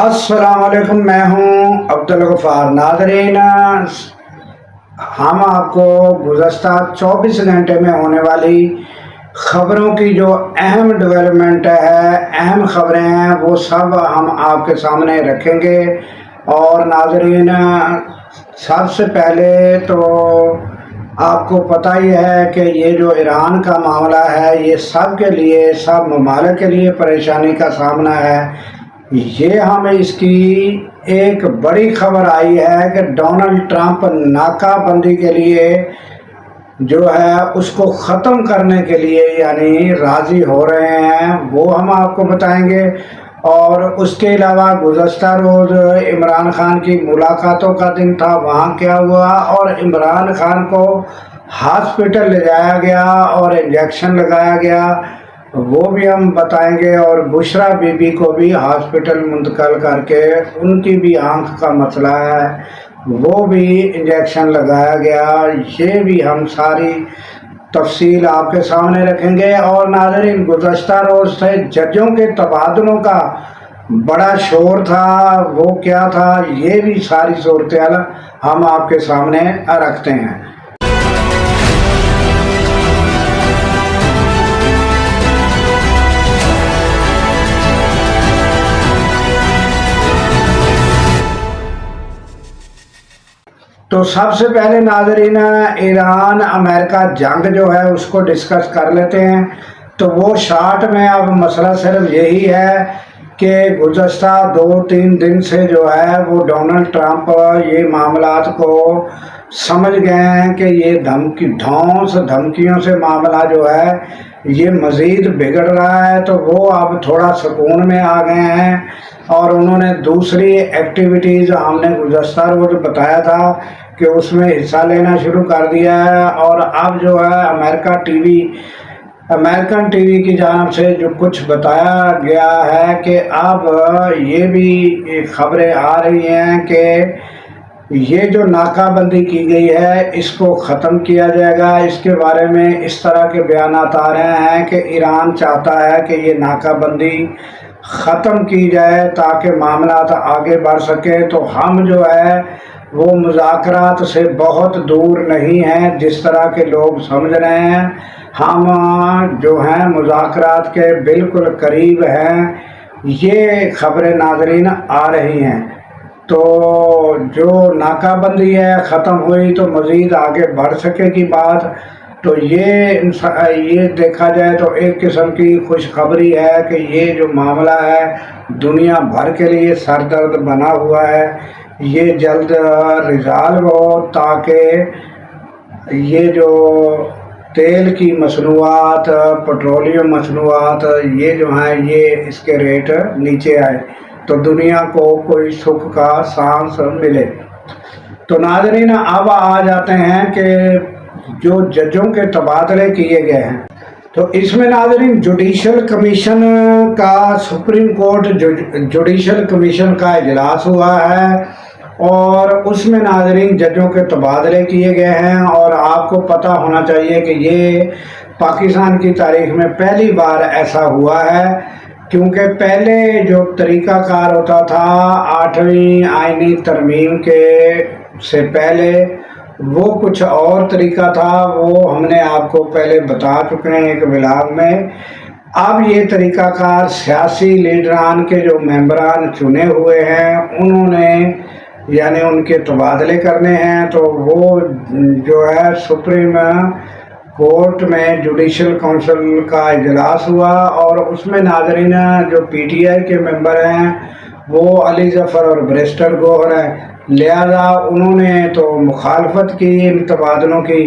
अस्सलाम वालेकुम। मैं हूं अब्दुल गफ्फार। नाज़रीन, हम आपको गुज़श्ता 24 घंटे में होने वाली ख़बरों की जो अहम डेवलपमेंट है, अहम ख़बरें हैं, वो सब हम आपके सामने रखेंगे। और नाज़रीन, सबसे पहले तो आपको पता ही है कि ये जो ईरान का मामला है, ये सब के लिए, सब ममालिक के लिए परेशानी का सामना है। ये हमें इसकी एक बड़ी खबर आई है कि डोनाल्ड ट्रंप नाकाबंदी के लिए जो है उसको ख़त्म करने के लिए यानी राज़ी हो रहे हैं, वो हम आपको बताएंगे। और उसके अलावा गुज़श्ता रोज़ इमरान खान की मुलाकातों का दिन था, वहाँ क्या हुआ और इमरान खान को हॉस्पिटल ले जाया गया और इंजेक्शन लगाया गया, वो भी हम बताएंगे। और बुशरा बीबी को भी हॉस्पिटल मुंतकिल करके उनकी भी आंख का मसला है, वो भी इंजेक्शन लगाया गया। ये भी हम सारी तफसील आपके सामने रखेंगे। और नाज़रीन, गुज़श्ता रोज़ से जजों के तबादलों का बड़ा शोर था, वो क्या था, ये भी सारी सूरत हाल हम आपके सामने रखते हैं। तो सबसे पहले नाज़रीन, ईरान अमेरिका जंग जो है उसको डिस्कस कर लेते हैं। तो वो शार्ट में अब मसला सिर्फ यही है कि गुज़श्ता 2-3 दिन से जो है वो डोनाल्ड ट्रंप ये मामलात को समझ गए हैं कि ये धमकियों से मामला जो है ये मज़ीद बिगड़ रहा है। तो वो अब थोड़ा सुकून में आ गए हैं और उन्होंने दूसरी एक्टिविटीज़ हमने गुज़श्ता रोज़ बताया था कि उसमें हिस्सा लेना शुरू कर दिया है। और अब जो है अमेरिकन टीवी की जानिब से जो कुछ बताया गया है कि अब ये भी खबरें आ रही हैं कि ये जो नाकाबंदी की गई है इसको ख़त्म किया जाएगा। इसके बारे में इस तरह के बयान आ रहे हैं कि ईरान चाहता है कि ये नाकाबंदी ख़त्म की जाए ताकि मामला आगे बढ़ सके। तो हम जो है वो मुज़ाकरात से बहुत दूर नहीं हैं जिस तरह के लोग समझ रहे हैं। हम जो हैं मुज़ाकरात के बिल्कुल करीब हैं, ये खबरें नाज़रीन आ रही हैं। तो जो नाकाबंदी है ख़त्म हुई तो मज़ीद आगे बढ़ सकेगी बात। तो ये देखा जाए तो एक किस्म की खुशखबरी है कि ये जो मामला है दुनिया भर के लिए सरदर्द बना हुआ है, ये जल्द रिज़ॉल्व हो ताकि ये जो तेल की मसनूआत, पेट्रोलियम मसनूआत, ये जो हैं ये इसके रेट नीचे आए तो दुनिया को कोई सुख का सांस मिले। तो नाज़रीन, अब आ जाते हैं कि जो जजों के तबादले किए गए हैं, तो इसमें नाज़रीन जुडिशल कमीशन का, सुप्रीम कोर्ट जुडिशल कमीशन का इजलास हुआ है और उसमें नाज़रीन जजों के तबादले किए गए हैं। और आपको पता होना चाहिए कि ये पाकिस्तान की तारीख में पहली बार ऐसा हुआ है, क्योंकि पहले जो तरीक़ाकार होता था 8वीं आईनी तरमीम के से पहले वो कुछ और तरीका था, वो हमने आपको पहले बता चुके हैं एक व्लॉग में। अब ये तरीक़ाकार सियासी लीडरान के जो मेंबरान चुने हुए हैं उन्होंने यानी उनके तबादले करने हैं। तो वो जो है सुप्रीम कोर्ट में जुडिशल काउंसिल का इजलास हुआ और उसमें नाज़रीन जो पीटीआई के मेंबर हैं वो अली जफ़र और बैरिस्टर गौहर हैं, लिहाजा उन्होंने तो मुखालफत की इन तबादलों की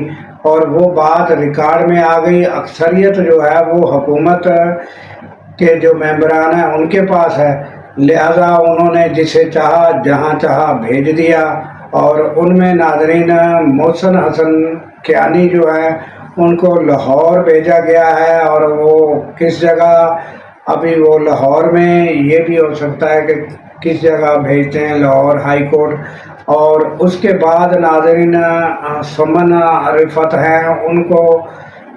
और वो बात रिकॉर्ड में आ गई। अक्सरियत जो है वो हुकूमत के जो मेंबरान हैं उनके पास है, लिहाजा उन्होंने जिसे चाहा जहां चाहा भेज दिया। और उनमें नाज़रीन मोहसिन हसन कियानी जो है उनको लाहौर भेजा गया है। और वो किस जगह, अभी वो लाहौर में, ये भी हो सकता है कि किस जगह भेजते हैं, लाहौर हाई कोर्ट। और उसके बाद नाज़रीन सुमन रिफत हैं, उनको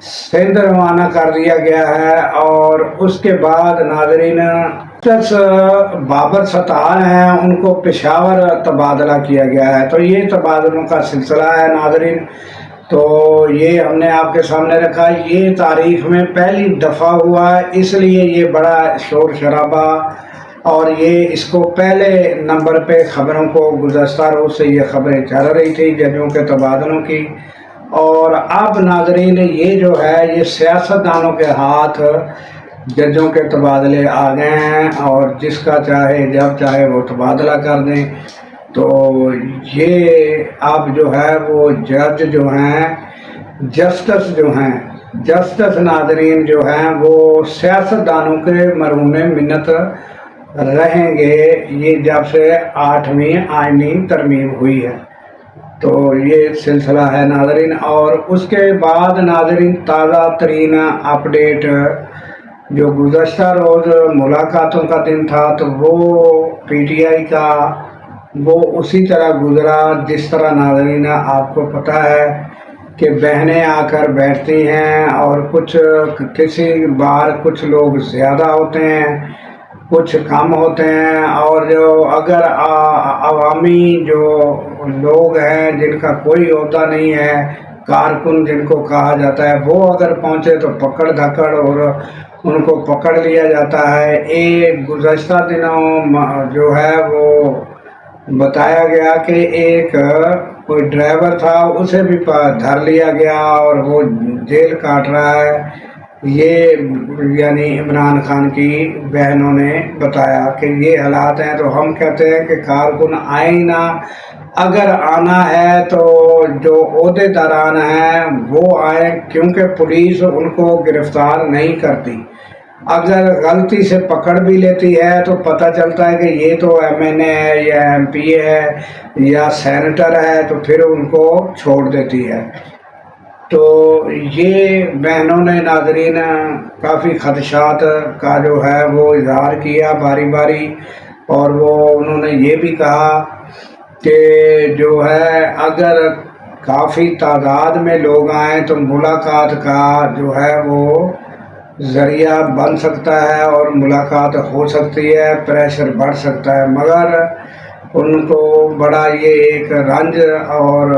सिंध रवाना कर दिया गया है। और उसके बाद नाज़रीन जस्टिस बाबर सत्तार हैं, उनको पेशावर तबादला किया गया है। तो ये तबादलों का सिलसिला है नाज़रीन, तो ये हमने आपके सामने रखा। ये तारीख में पहली दफ़ा हुआ है, इसलिए ये बड़ा शोर शराबा, और ये इसको पहले नंबर पे ख़बरों को गुज़श्ता रोज़ से ये ख़बरें चल रही थी जजों के तबादलों की। और अब नाज़रीन ये जो है ये सियासतदानों के हाथ जजों के तबादले आ गए हैं, और जिसका चाहे जब चाहे वो तबादला कर दें। तो ये अब जो है वो जज जो हैं, जस्टिस नाज़रीन जो हैं वो सियासतदानों के मरहूने मिन्नत रहेंगे, ये जब से 8वीं आईनी तरमीम हुई है। तो ये सिलसिला है नाज़रीन। और उसके बाद नाज़रीन ताज़ा तरीन अपडेट, जो गुज़श्ता रोज़ मुलाकातों का दिन था, तो वो PTI का वो उसी तरह गुज़रा जिस तरह नाज़रीन आपको पता है कि बहनें आकर बैठती हैं, और कुछ किसी बार कुछ लोग ज़्यादा होते हैं, कुछ कम होते हैं। और जो अगर अवामी जो लोग हैं जिनका कोई ओहदा नहीं है, कारकुन जिनको कहा जाता है, वो अगर पहुँचे तो पकड़ धकड़ और उनको पकड़ लिया जाता है। एक गुज़श्ता दिनों जो है वो बताया गया कि एक कोई ड्राइवर था, उसे भी धर लिया गया और वो जेल काट रहा है। ये यानी इमरान खान की बहनों ने बताया कि ये हालात हैं। तो हम कहते हैं कि कारकुन आए ना, अगर आना है तो जो ओहदेदारान हैं वो आए, क्योंकि पुलिस उनको गिरफ्तार नहीं करती। अगर गलती से पकड़ भी लेती है तो पता चलता है कि ये तो MNA है या MPA है या सेनेटर है, तो फिर उनको छोड़ देती है। तो ये बहनों ने नाज़रीन काफ़ी खदशात का जो है वो इज़हार किया बारी बारी, और वो उन्होंने ये भी कहा कि जो है अगर काफ़ी तादाद में लोग आएँ तो मुलाकात का जो है वो ज़रिया बन सकता है और मुलाकात हो सकती है, प्रेशर बढ़ सकता है। मगर उनको बड़ा ये एक रंज और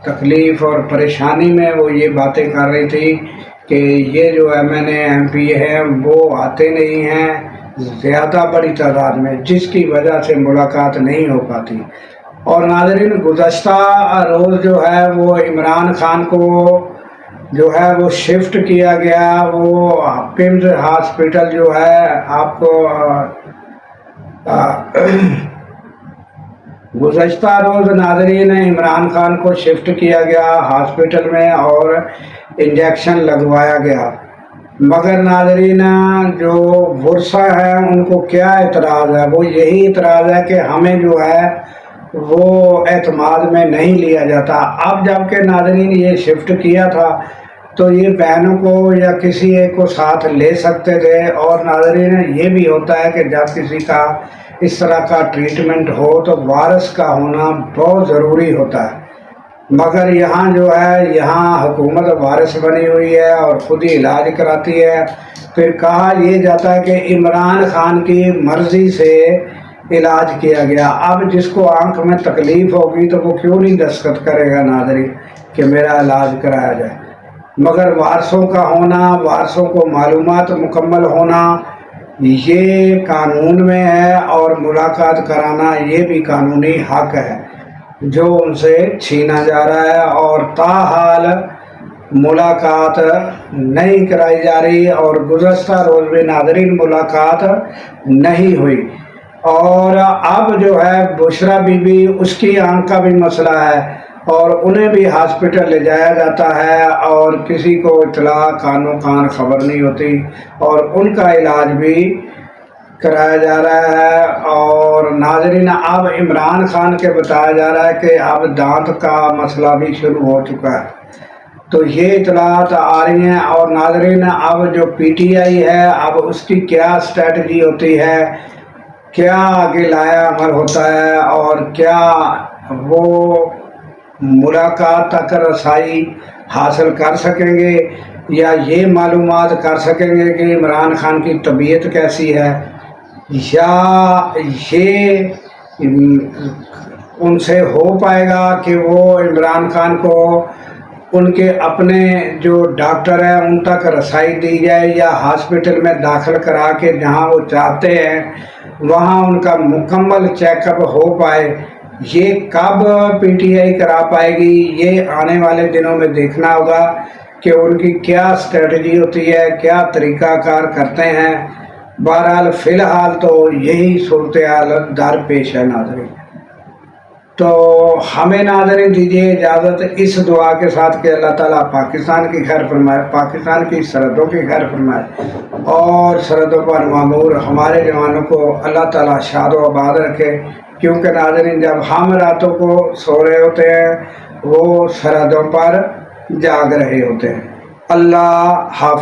तकलीफ़ और परेशानी में वो ये बातें कर रही थी कि ये जो MNA MPA हैं वो आते नहीं हैं ज़्यादा बड़ी तादाद में, जिसकी वजह से मुलाकात नहीं हो पाती। और नाज़रीन गुज़श्ता रोज़ जो है वो इमरान खान को जो है वो शिफ्ट किया गया, वो पिम्स हॉस्पिटल जो है आपको गुज़श्ता रोज़ नाज़रीन इमरान खान को शिफ्ट किया गया हॉस्पिटल में और इंजेक्शन लगवाया गया। मगर नाज़रीन जो वर्षा है उनको क्या एतराज़ है, वो यही एतराज़ है कि हमें जो है वो एतमाद में नहीं लिया जाता। अब जबकि नाज़रीन ये शिफ्ट किया था तो ये बहनों को या किसी एक को साथ ले सकते थे। और नाज़रीन ये भी होता है कि जब किसी का इस तरह का ट्रीटमेंट हो तो वारिस का होना बहुत ज़रूरी होता है। मगर यहाँ जो है यहाँ हुकूमत वारिस बनी हुई है और ख़ुद ही इलाज कराती है। फिर कहा ये जाता है कि इमरान खान की मर्ज़ी से इलाज किया गया। अब जिसको आंख में तकलीफ़ होगी तो वो क्यों नहीं दस्तखत करेगा नाज़रीन कि मेरा इलाज कराया जाए। मगर वारसों का होना, वारसों को मालूमात मुकम्मल होना ये कानून में है, और मुलाकात कराना ये भी कानूनी हक है जो उनसे छीना जा रहा है। और ताहाल मुलाकात नहीं कराई जा रही, और गुज़श्ता रोज़ भी नाज़रीन मुलाकात नहीं हुई। और अब जो है बुशरा बीबी, उसकी आंख का भी मसला है और उन्हें भी हॉस्पिटल ले जाया जाता है और किसी को इतला कानो कान खबर नहीं होती, और उनका इलाज भी कराया जा रहा है। और नाज़रीन अब इमरान खान के बताया जा रहा है कि अब दांत का मसला भी शुरू हो चुका है। तो ये इतलात आ रही हैं। और नाज़रीन अब जो PTI है अब उसकी क्या स्ट्रेटजी होती है, क्या आगे लाया अमल होता है, और क्या वो मुलाकात तक रसाई हासिल कर सकेंगे या ये मालूमात कर सकेंगे कि इमरान खान की तबीयत कैसी है, یا یہ ان سے ہو پائے گا کہ وہ عمران خان کو ان کے اپنے جو ڈاکٹر ہیں ان تک رسائی دی جائے یا ہاسپٹل میں داخل کرا کے جہاں وہ چاہتے ہیں وہاں ان کا مکمل چیک اپ ہو پائے؟ یہ کب پی ٹی آئی کرا پائے گی؟ یہ آنے والے دنوں میں دیکھنا ہوگا کہ ان کی کیا اسٹریٹجی ہوتی ہے، کیا طریقہ کار کرتے ہیں۔ بہرحال فی الحال تو یہی صورتحال درپیش ہے ناظرین۔ تو ہمیں ناظرین دیجیے اجازت اس دعا کے ساتھ کہ اللہ تعالیٰ پاکستان کی خیر فرمائے، پاکستان کی سرحدوں کی خیر فرمائے، اور سرحدوں پر معمور ہمارے جوانوں کو اللہ تعالیٰ شاد و آباد رکھے، کیونکہ ناظرین جب ہم راتوں کو سو رہے ہوتے ہیں وہ سرحدوں پر جاگ رہے ہوتے ہیں۔ اللہ حافظ۔